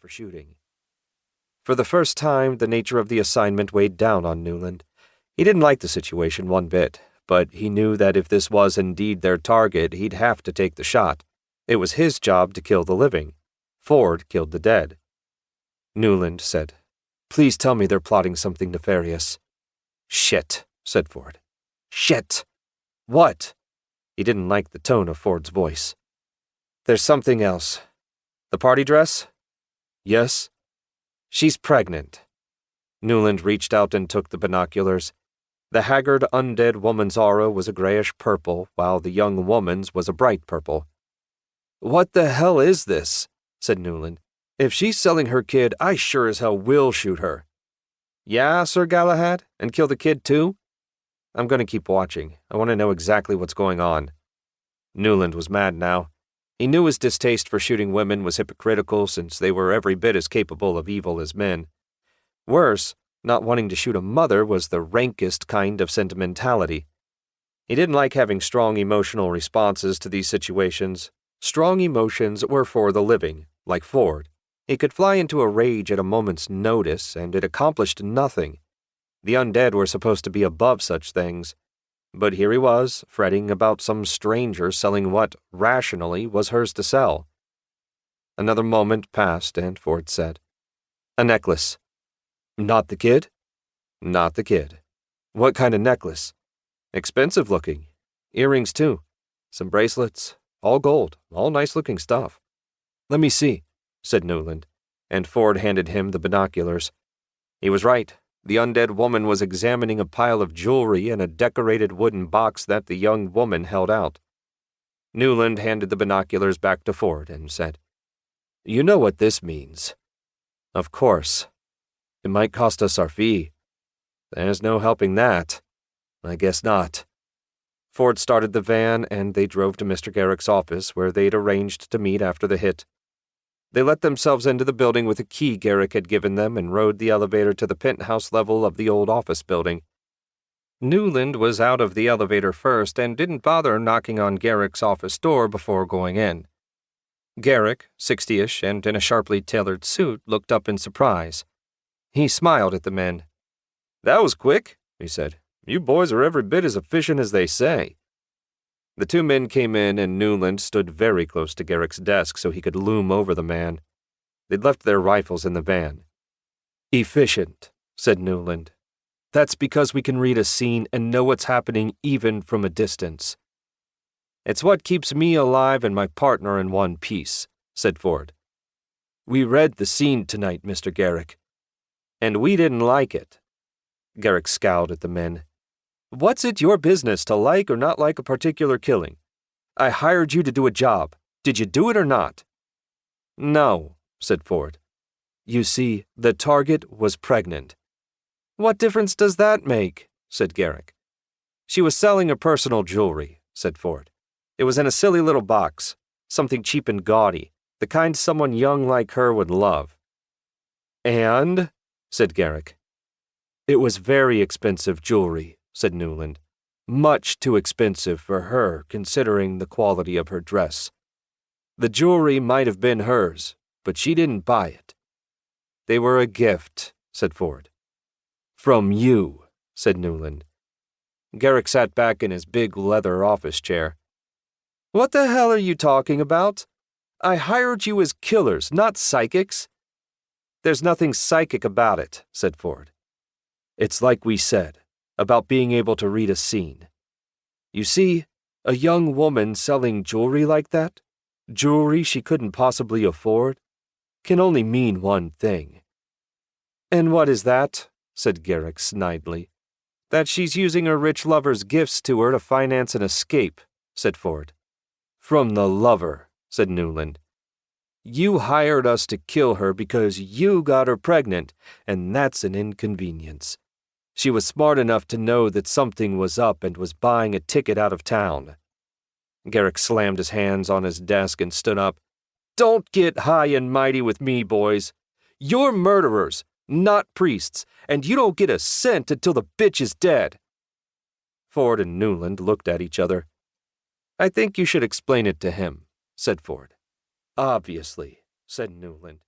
for shooting. For the first time, the nature of the assignment weighed down on Neuland. He didn't like the situation one bit, but he knew that if this was indeed their target, he'd have to take the shot. It was his job to kill the living. Ford killed the dead. Neuland said, "Please tell me they're plotting something nefarious." "Shit," said Ford. "Shit." "What?" He didn't like the tone of Ford's voice. "There's something else. The party dress?" "Yes." "She's pregnant." Neuland reached out and took the binoculars. The haggard, undead woman's aura was a grayish purple, while the young woman's was a bright purple. "What the hell is this?" said Neuland. "If she's selling her kid, I sure as hell will shoot her." "Yeah, Sir Galahad? And kill the kid too?" "I'm going to keep watching. I want to know exactly what's going on." Neuland was mad now. He knew his distaste for shooting women was hypocritical since they were every bit as capable of evil as men. Worse, not wanting to shoot a mother was the rankest kind of sentimentality. He didn't like having strong emotional responses to these situations. Strong emotions were for the living, like Ford. He could fly into a rage at a moment's notice, and it accomplished nothing. The undead were supposed to be above such things. But here he was, fretting about some stranger selling what, rationally, was hers to sell. Another moment passed, and Ford said, "A necklace." "Not the kid?" "Not the kid." "What kind of necklace?" "Expensive looking. Earrings, too. Some bracelets. All gold. All nice-looking stuff." "Let me see," said Neuland, and Ford handed him the binoculars. He was right. The undead woman was examining a pile of jewelry in a decorated wooden box that the young woman held out. Neuland handed the binoculars back to Ford and said, "You know what this means." "Of course. It might cost us our fee." "There's no helping that." "I guess not." Ford started the van, and they drove to Mr. Garrick's office, where they'd arranged to meet after the hit. They let themselves into the building with a key Garrick had given them and rode the elevator to the penthouse level of the old office building. Neuland was out of the elevator first and didn't bother knocking on Garrick's office door before going in. Garrick, 60-ish and in a sharply tailored suit, looked up in surprise. He smiled at the men. "That was quick," he said. "You boys are every bit as efficient as they say." The two men came in, and Neuland stood very close to Garrick's desk so he could loom over the man. They'd left their rifles in the van. "Efficient," said Neuland. "That's because we can read a scene and know what's happening even from a distance." "It's what keeps me alive and my partner in one piece," said Ford. "We read the scene tonight, Mr. Garrick." "And we didn't like it." Garrick scowled at the men. "What's it your business to like or not like a particular killing? I hired you to do a job. Did you do it or not?" "No," said Ford. "You see, the target was pregnant." "What difference does that make?" said Garrick. "She was selling her personal jewelry," said Ford. "It was in a silly little box, something cheap and gaudy, the kind someone young like her would love." "And?" said Garrick. "It was very expensive jewelry," said Neuland. "Much too expensive for her, considering the quality of her dress. The jewelry might have been hers, but she didn't buy it." "They were a gift," said Ford. "From you," said Neuland. Garrick sat back in his big leather office chair. "What the hell are you talking about? I hired you as killers, not psychics." "There's nothing psychic about it," said Ford. "It's like we said, about being able to read a scene. You see, a young woman selling jewelry like that, jewelry she couldn't possibly afford, can only mean one thing." "And what is that?" said Garrick snidely. "That she's using her rich lover's gifts to her to finance an escape," said Ford. "From the lover," said Neuland. "You hired us to kill her because you got her pregnant, and that's an inconvenience. She was smart enough to know that something was up and was buying a ticket out of town." Garrick slammed his hands on his desk and stood up. "Don't get high and mighty with me, boys. You're murderers, not priests, and you don't get a cent until the bitch is dead." Ford and Neuland looked at each other. "I think you should explain it to him," said Ford. "Obviously," said Neuland.